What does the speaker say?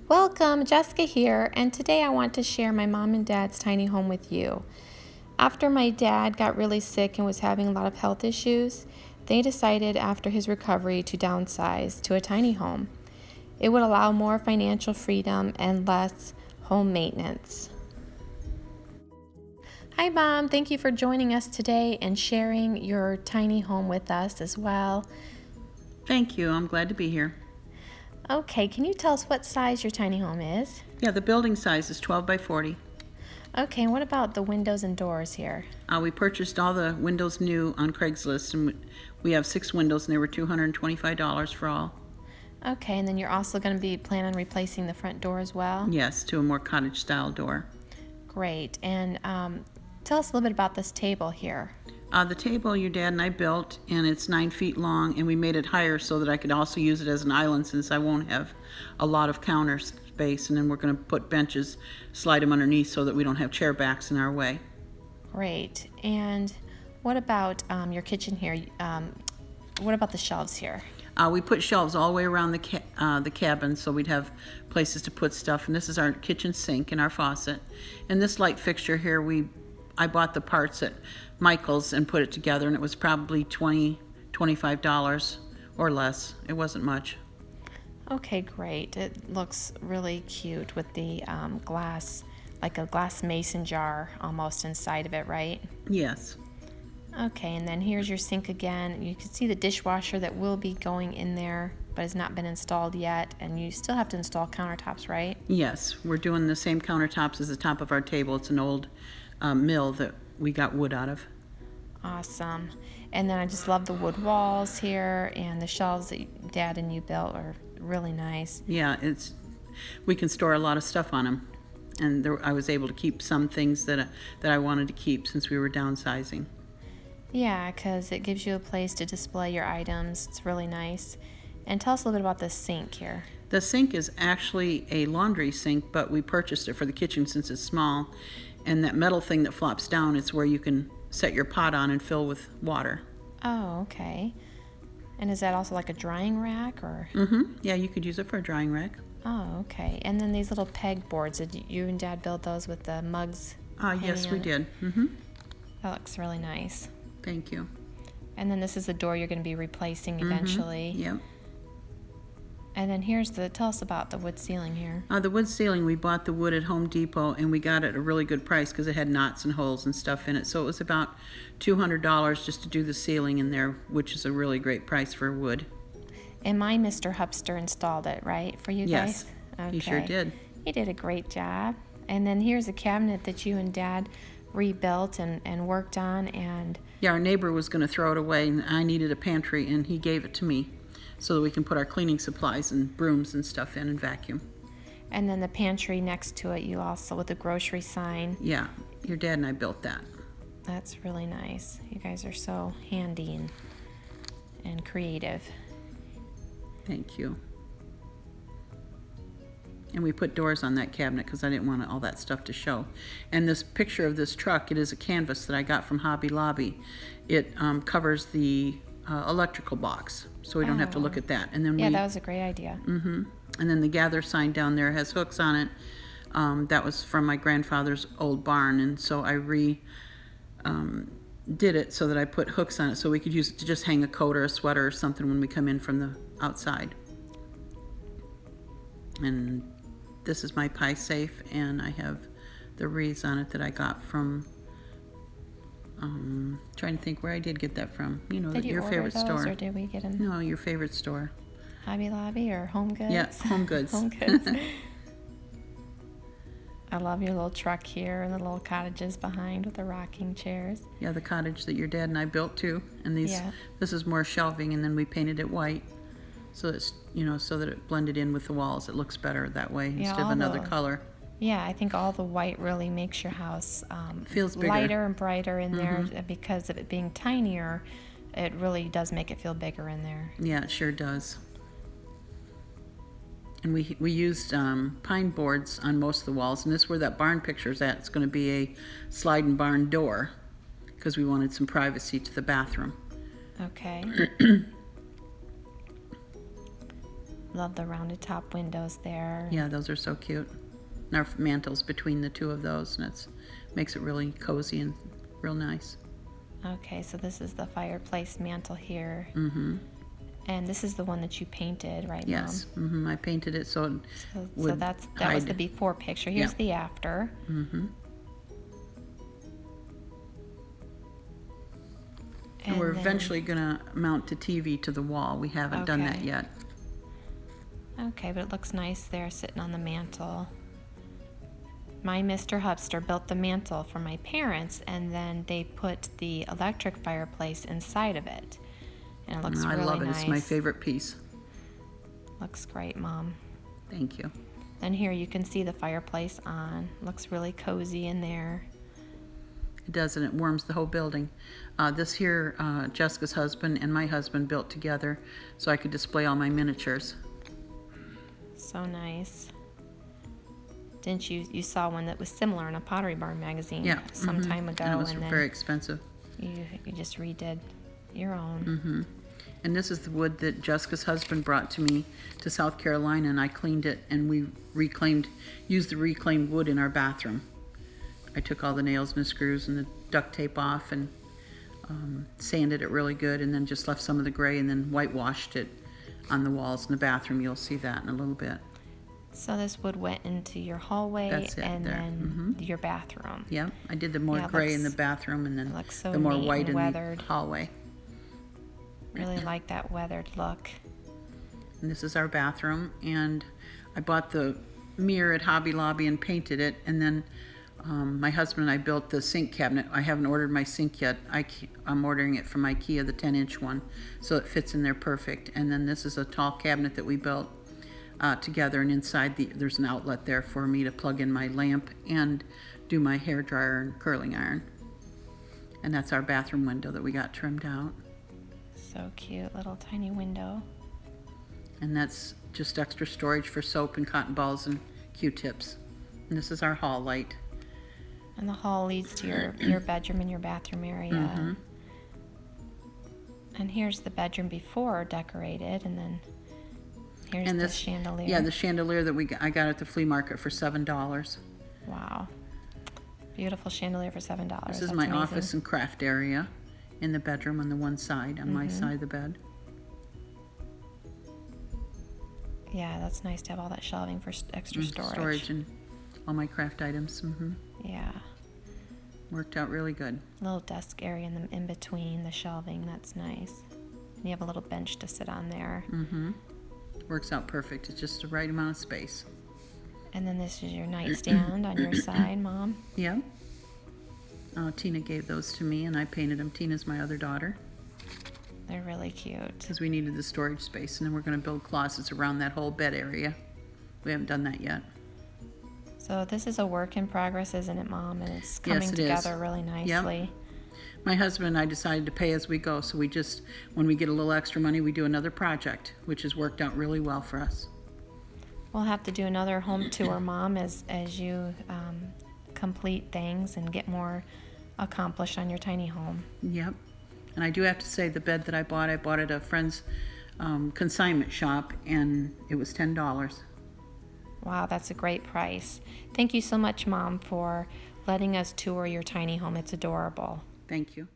Welcome, Jessica here, and today I want to share my mom and dad's tiny home with you. After my dad got really sick and was having a lot of health issues, they decided after his recovery to downsize to a tiny home. It would allow more financial freedom and less home maintenance. Hi Mom, thank you for joining us today and sharing your tiny home with us as well. Thank you. I'm glad to be here. Okay, can you tell us what size your tiny home is? Yeah, the building size is 12 by 40. Okay, and what about the windows and doors here? We purchased all the windows new on Craigslist, and we have 6 windows, and they were $225 for all. Okay, and then you're also going to be planning on replacing the front door as well? Yes, to a more cottage-style door. Great, and tell us a little bit about this table here. The table your dad and I built, and it's 9 feet long, and we made it higher so that I could also use it as an island since I won't have a lot of counter space, and then we're going to put benches, slide them underneath so that we don't have chair backs in our way. Great, and what about your kitchen here? What about the shelves here? We put shelves all the way around the cabin so we'd have places to put stuff, and this is our kitchen sink and our faucet. And this light fixture here, I bought the parts at Michael's and put it together, and it was probably $25 or less. It wasn't much. Okay, great. It looks really cute with the glass, like a glass mason jar almost inside of it, right? Yes. Okay, and then here's your sink again. You can see the dishwasher that will be going in there, but has not been installed yet, and you still have to install countertops, right? Yes, we're doing the same countertops as the top of our table. It's an old mill that we got wood out of. Awesome. And then I just love the wood walls here, and the shelves that Dad and you built are really nice. Yeah, we can store a lot of stuff on them, and I was able to keep some things that I wanted to keep since we were downsizing. Yeah, because it gives you a place to display your items. It's really nice. And tell us a little bit about the sink here. The sink is actually a laundry sink, but we purchased it for the kitchen since it's small. And that metal thing that flops down, it's where you can set your pot on and fill with water. Oh, okay. And is that also like a drying rack or? Mm-hmm. Yeah, you could use it for a drying rack. Oh, okay. And then these little peg boards, did you and Dad build those with the mugs? Yes, we did. Mm-hmm. That looks really nice. Thank you. And then this is the door you're going to be replacing eventually. Mm-hmm. Yep. And then tell us about the wood ceiling here. The wood ceiling, we bought the wood at Home Depot, and we got it at a really good price because it had knots and holes and stuff in it. So it was about $200 just to do the ceiling in there, which is a really great price for wood. And my Mr. Hupster installed it, right, for you yes, guys? Okay. He sure did. He did a great job. And then here's a cabinet that you and Dad rebuilt and worked on. And yeah, our neighbor was going to throw it away, and I needed a pantry, and he gave it to me so that we can put our cleaning supplies and brooms and stuff in and vacuum. And then the pantry next to it, you also, with the grocery sign. Yeah, your dad and I built that. That's really nice. You guys are so handy and creative. Thank you. And we put doors on that cabinet because I didn't want all that stuff to show. And this picture of this truck, it is a canvas that I got from Hobby Lobby. It covers the electrical box, so we don't have to look at that. And then that was a great idea. Mm-hmm. And then the gather sign down there has hooks on it. That was from my grandfather's old barn, and so I did it so that I put hooks on it so we could use it to just hang a coat or a sweater or something when we come in from the outside. And this is my pie safe, and I have the wreaths on it that I got from trying to think where I did get that from. You know, your favorite those, store. Or did we get them? No, your favorite store. Hobby Lobby or Home Goods? Yeah, Home Goods. Home Goods. I love your little truck here and the little cottages behind with the rocking chairs. Yeah, the cottage that your dad and I built too. And this is more shelving, and then we painted it white, so it's so that it blended in with the walls. It looks better that way instead of another color. Yeah, I think all the white really makes your house feels bigger. Lighter and brighter in there because of it being tinier. It really does make it feel bigger in there. Yeah, it sure does. And we used pine boards on most of the walls, and this is where that barn picture is at. It's going to be a sliding barn door because we wanted some privacy to the bathroom. Okay. Love the rounded top windows there. Yeah, those are so cute. And our mantle's between the two of those, and makes it really cozy and real nice. Okay, so this is the fireplace mantle here. Mm-hmm. And this is the one that you painted, right, Yes. Mom? Mm-hmm. I painted it so it So would that was hide. the before picture. Here's Yeah. the after. Mm-hmm. And we're then- eventually going to mount the TV to the wall. We haven't done that Okay. yet. Okay, but it looks nice there sitting on the mantle. My Mr. Hubster built the mantle for my parents, and then they put the electric fireplace inside of it. And it looks I really love it. nice. It's my favorite piece. Looks great, Mom. Thank you. Then here you can see the fireplace on. Looks really cozy in there. It does, and it warms the whole building. This here, Jessica's husband and my husband built together so I could display all my miniatures. So nice. Didn't you saw one that was similar in a Pottery Barn magazine Yeah. some mhm. time ago, And it was and then very expensive. you just redid your own. Mm-hmm. And this is the wood that Jessica's husband brought to me to South Carolina, and I cleaned it, and we used the reclaimed wood in our bathroom. I took all the nails and the screws and the duct tape off and sanded it really good, and then just left some of the gray and then whitewashed it on the walls in the bathroom. You'll see that in a little bit. So this wood went into your hallway That's it and there. then your bathroom. Yeah, I did the more Yeah, it gray in the looks- bathroom and then looks so the more neat white and in weathered. the hallway. Really like that weathered look. And this is our bathroom, and I bought the mirror at Hobby Lobby and painted it, and then my husband and I built the sink cabinet. I haven't ordered my sink yet. I'm ordering it from IKEA, the 10-inch one, so it fits in there perfect. And then this is a tall cabinet that we built together, and inside there's an outlet there for me to plug in my lamp and do my hair dryer and curling iron. And that's our bathroom window that we got trimmed out. So cute, little tiny window. And that's just extra storage for soap and cotton balls and Q-tips. And this is our hall light. And the hall leads to your bedroom and your bathroom area. Mm-hmm. And here's the bedroom before decorated, and then here's And the this chandelier. Yeah, the chandelier that I got at the flea market for $7. Wow. Beautiful chandelier for $7. This is That's my amazing. office and craft area in the bedroom on the one side, on my side of the bed. Yeah, that's nice to have all that shelving for extra storage. Storage and all my craft items. Yeah. Worked out really good. Little desk area in between the shelving. That's nice. And you have a little bench to sit on there. Works out perfect. It's just the right amount of space. And then this is your nightstand on your side, Mom. Yeah. Tina gave those to me, and I painted them. Tina's my other daughter, They're really cute. because we needed the storage space, and then we're going to build closets around that whole bed area. We haven't done that yet. So this is a work in progress, isn't it, Mom? And it's coming Yes, it together is. really nicely. My husband and I decided to pay as we go, so when we get a little extra money, we do another project, which has worked out really well for us. We'll have to do another home tour, Mom, as you complete things and get more accomplished on your tiny home. Yep. And I do have to say, the bed that I bought at a friend's consignment shop, and it was $10. Wow, that's a great price. Thank you so much, Mom, for letting us tour your tiny home. It's adorable. Thank you.